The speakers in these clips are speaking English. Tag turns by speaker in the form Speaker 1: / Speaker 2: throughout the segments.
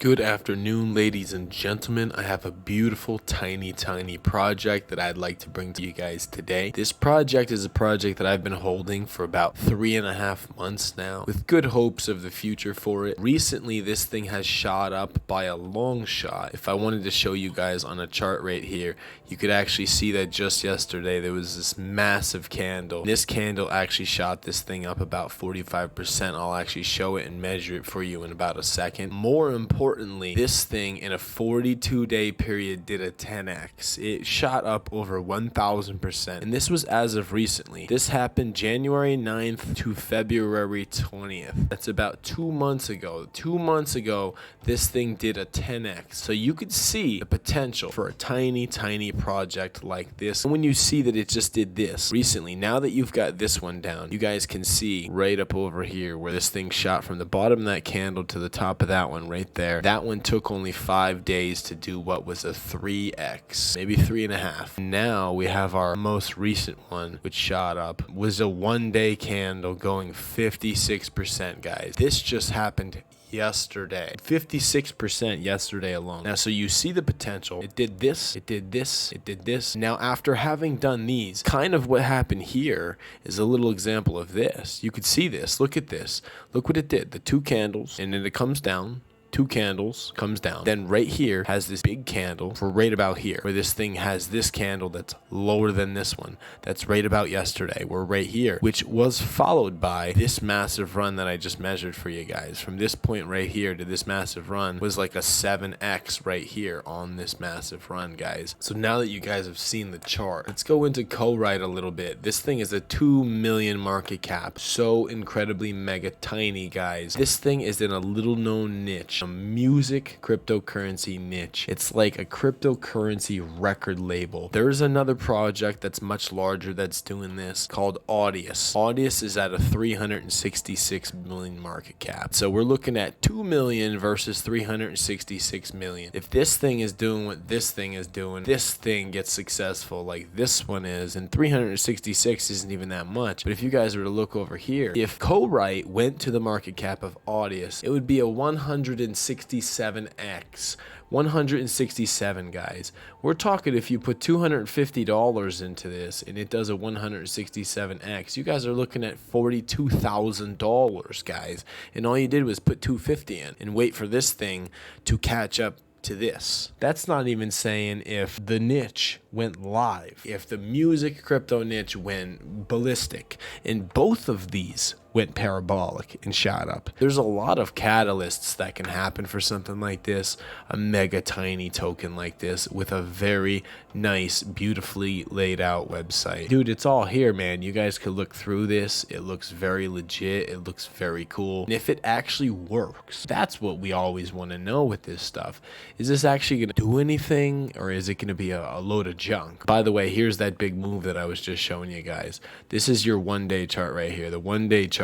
Speaker 1: Good afternoon, ladies and gentlemen. I have a beautiful, tiny project that I'd like to bring to you guys today. This project is a project that I've been holding for about 3.5 months now, with good hopes of the future for it. Recently, this thing has shot up by a long shot. If I wanted to show you guys on a chart right here, you could actually see that just yesterday there was this massive candle. This candle actually shot this thing up about 45%. I'll actually show it and measure it for you in about a second. More importantly, this thing in a 42-day period did a 10x. It shot up over 1,000%, and this was as of recently. This happened January 9th to February 20th. That's about 2 months ago. 2 months ago, this thing did a 10x. So you could see the potential for a tiny project like this. And when you see that it just did this recently, now that you've got this one down, you guys can see right up over here where this thing shot from the bottom of that candle to the top of that one right there. That one took only 5 days to do what was a 3x, maybe 3.5. Now we have our most recent one, which shot up, was a 1-day candle going 56%, guys. This just happened yesterday. 56% yesterday alone. Now, so you see the potential. It did this, it did this, it did this. Now, after having done these, kind of what happened here is a little example of this. You could see this. Look at this. Look what it did. The 2 candles, and then it comes down. 2 candles, comes down. Then right here has this big candle for right about here, where this thing has this candle that's lower than this one. That's right about yesterday. We're right here, which was followed by this massive run that I just measured for you guys. From this point right here to this massive run was like a 7x right here on this massive run, guys. So now that you guys have seen the chart, let's go into co-write a little bit. This thing is a 2 million market cap. So incredibly mega tiny, guys. This thing is in a little known niche. A music cryptocurrency niche. It's like a cryptocurrency record label. There's another project that's much larger that's doing this called Audius. Audius is at a 366 million market cap. So we're looking at 2 million versus 366 million. If this thing is doing what this thing is doing, this thing gets successful like this one is, and 366 isn't even that much. But if you guys were to look over here, if co-write went to the market cap of Audius, it would be a 167x. 167, guys. We're talking if you put $250 into this and it does a 167x, you guys are looking at $42,000, guys. And all you did was put $250 in and wait for this thing to catch up to this. That's not even saying if the niche went live, if the music crypto niche went ballistic, and both of these went parabolic and shot up. There's a lot of catalysts that can happen for something like this, a mega tiny token like this with a very nice, beautifully laid out website. Dude, it's all here, man. You guys could look through this. It looks very legit. It looks very cool. And if it actually works, that's what we always want to know with this stuff. Is this actually going to do anything, or is it going to be a load of junk? By the way, here's that big move that I was just showing you guys. This is your 1-day chart right here, the 1-day chart,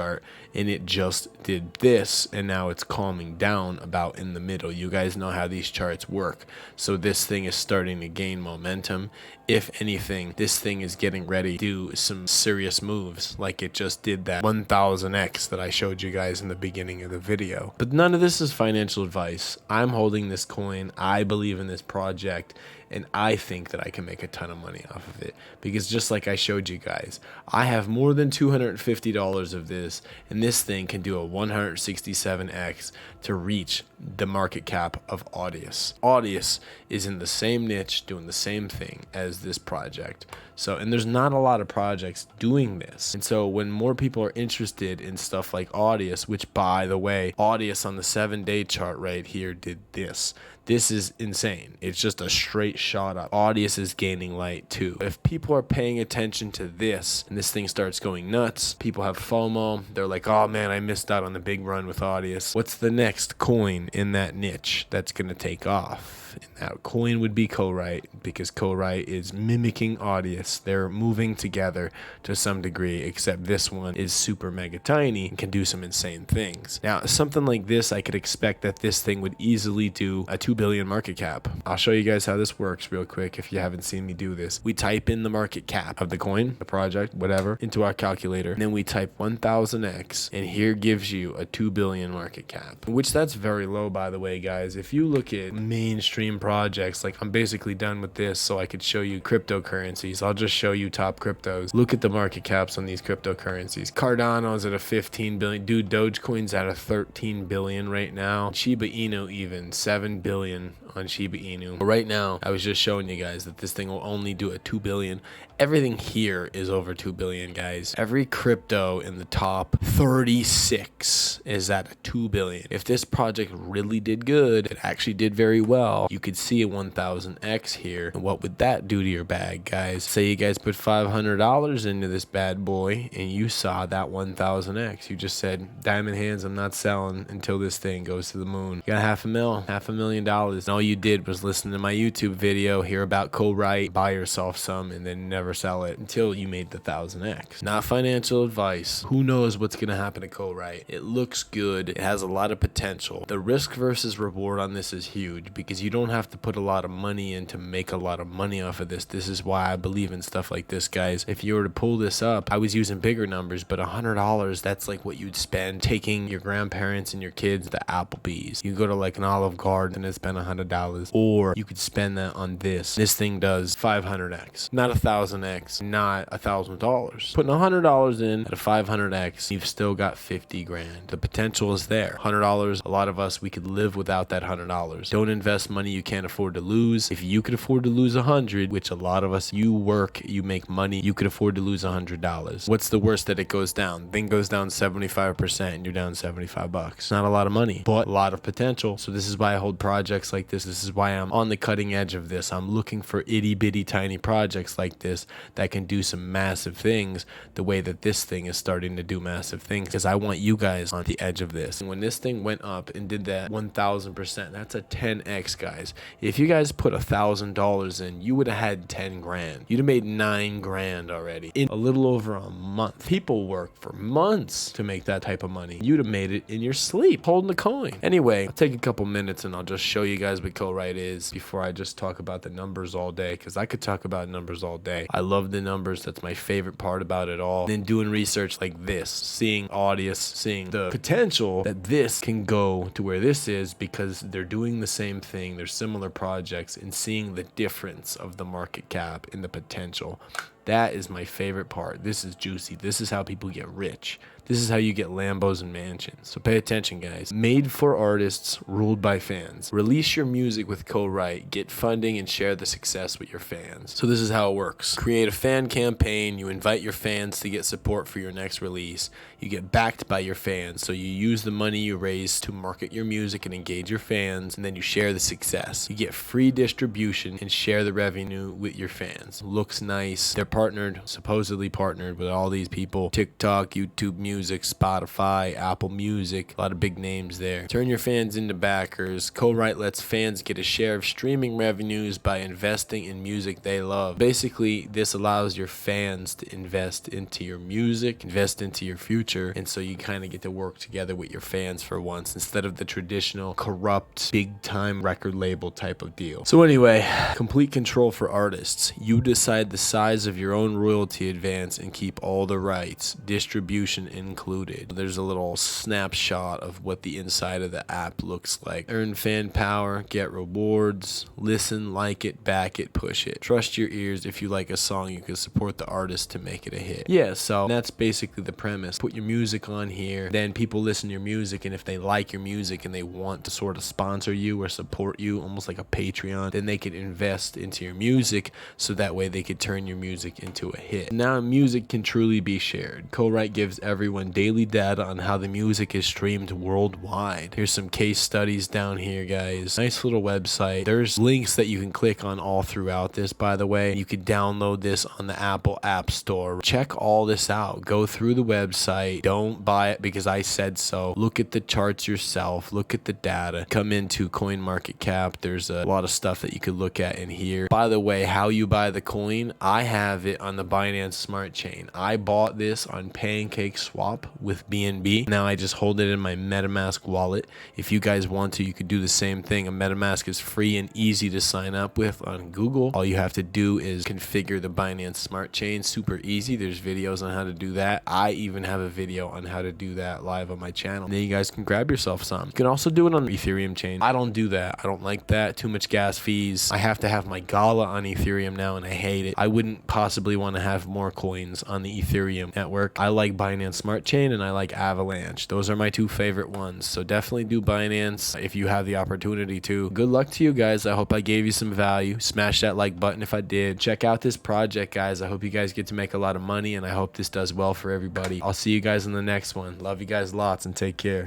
Speaker 1: and it just did this, and now it's calming down about in the middle. You guys know how these charts work. So this thing is starting to gain momentum. If anything, this thing is getting ready to do some serious moves, like it just did that 1000x that I showed you guys in the beginning of the video. But none of this is financial advice. I'm holding this coin. I believe in this project, and I think that I can make a ton of money off of it, because just like I showed you guys, I have more than $250 of this, and this thing can do a 167x to reach the market cap of Audius. Audius is in the same niche doing the same thing as this project. So, and there's not a lot of projects doing this. And so when more people are interested in stuff like Audius, which by the way, Audius on the 7-day chart right here did this. This is insane. It's just a straight shot up. Audius is gaining light too. If people are paying attention to this and this thing starts going nuts, people have FOMO. They're like, oh man, I missed out on the big run with Audius. What's the next coin in that niche that's going to take off? and that coin would be co-write, because co-write is mimicking Audius. They're moving together to some degree, except this one is super mega tiny and can do some insane things. Now, something like this, I could expect that this thing would easily do a 2 billion market cap. I'll show you guys how this works real quick if you haven't seen me do this. We type in the market cap of the coin, the project, whatever, into our calculator, and then we type 1000x, and here gives you a 2 billion market cap, which that's very low, by the way, guys. If you look at mainstream projects, like I'm basically done with this so I could show you cryptocurrencies. I'll just show you top cryptos. Look at the market caps on these cryptocurrencies. Cardano's at a 15 billion. Dude, Dogecoin's at a 13 billion right now. Shiba Inu even 7 billion on Shiba Inu. Right now, I was just showing you guys that this thing will only do a 2 billion. Everything here is over 2 billion, guys. Every crypto in the top 36 is at a 2 billion. If this project really did good, it actually did very well, you could see a 1000x here. And what would that do to your bag, guys? Say you guys put $500 into this bad boy and you saw that 1000x. You just said, diamond hands, I'm not selling until this thing goes to the moon. You got $500,000. And all you did was listen to my YouTube video, hear about co-write, buy yourself some, and then never sell it until you made the 1000x. Not financial advice. Who knows what's going to happen to co-write? It looks good. It has a lot of potential. The risk versus reward on this is huge because you don't have to put a lot of money in to make a lot of money off of this. This is why I believe in stuff like this, guys. If you were to pull this up, I was using bigger numbers, but $100, that's like what you'd spend taking your grandparents and your kids to Applebee's. You go to like an Olive Garden and spend $100, or you could spend that on this. This thing does 500x, not 1000x, not $1,000. Putting $100 in at a 500x, you've still got 50 grand. The potential is there. $100, a lot of us, we could live without that $100. Don't invest money you can't afford to lose. If you could afford to lose 100, which a lot of us, you work, you make money, you could afford to lose $100. What's the worst that it goes down? Thing goes down 75% and you're down $75. Not a lot of money, but a lot of potential. So this is why I hold projects like this. This is why I'm on the cutting edge of this. I'm looking for itty bitty tiny projects like this that can do some massive things the way that this thing is starting to do massive things, because I want you guys on the edge of this. And when this thing went up and did that 1000%, that's a 10x, guys. If you guys put $1,000 in, you would have had 10 grand. You'd have made 9 grand already in a little over a month. People work for months to make that type of money. You'd have made it in your sleep holding the coin. Anyway, I'll take a couple minutes and I'll just show you guys what co-write is before I just talk about the numbers all day, because I could talk about numbers all day. I love the numbers. That's my favorite part about it all. And then doing research like this, seeing Audius, seeing the potential that this can go to where this is, because they're doing the same thing. They're similar projects, and seeing the difference of the market cap and the potential. That is my favorite part. This is juicy. This is how people get rich. This is how you get Lambos and mansions. So pay attention, guys. Made for artists, ruled by fans. Release your music with co-write. Get funding and share the success with your fans. So this is how it works. Create a fan campaign. You invite your fans to get support for your next release. You get backed by your fans. So you use the money you raise to market your music and engage your fans. And then you share the success. You get free distribution and share the revenue with your fans. Looks nice. They're partnered, supposedly partnered with all these people. TikTok, YouTube Music, Spotify, Apple Music, a lot of big names there. Turn your fans into backers. Co-write lets fans get a share of streaming revenues by investing in music they love. Basically, this allows your fans to invest into your music, invest into your future, and so you kind of get to work together with your fans for once, instead of the traditional corrupt, big-time record label type of deal. So anyway, complete control for artists. You decide the size of your own royalty advance and keep all the rights, distribution included. There's a little snapshot of what the inside of the app looks like. Earn fan power, get rewards, listen, like it, back it, push it. Trust your ears. If you like a song, you can support the artist to make it a hit. Yeah, so that's basically the premise. Put your music on here, then people listen to your music, and if they like your music and they want to sort of sponsor you or support you, almost like a Patreon, then they could invest into your music, so that way they could turn your music into a hit. Now music can truly be shared. Co-write gives everyone everyone daily data on how the music is streamed worldwide. Here's some case studies down here, guys. Nice little website. There's links that you can click on all throughout this, by the way. You could download this on the Apple App Store. Check all this out. Go through the website. Don't buy it because I said so. Look at the charts yourself. Look at the data. Come into CoinMarketCap. There's a lot of stuff that you could look at in here. By the way, how you buy the coin, I have it on the Binance Smart Chain. I bought this on PancakeSwap with BNB. Now I just hold it in my MetaMask wallet. If you guys want to, you could do the same thing. A MetaMask is free and easy to sign up with on Google. All you have to do is configure the Binance Smart Chain. Super easy. There's videos on how to do that. I even have a video on how to do that live on my channel. And then you guys can grab yourself some. You can also do it on the Ethereum chain. I don't do that. I don't like that. Too much gas fees. I have to have my Gala on Ethereum now, and I hate it. I wouldn't possibly want to have more coins on the Ethereum network. I like Binance Smart Chain and I like Avalanche. Those are my two favorite ones. So definitely do Binance if you have the opportunity to. Good luck to you guys. I hope I gave you some value. Smash that like button if I did. Check out this project, guys. I hope you guys get to make a lot of money, and I hope this does well for everybody. I'll see you guys in the next one. Love you guys lots and take care.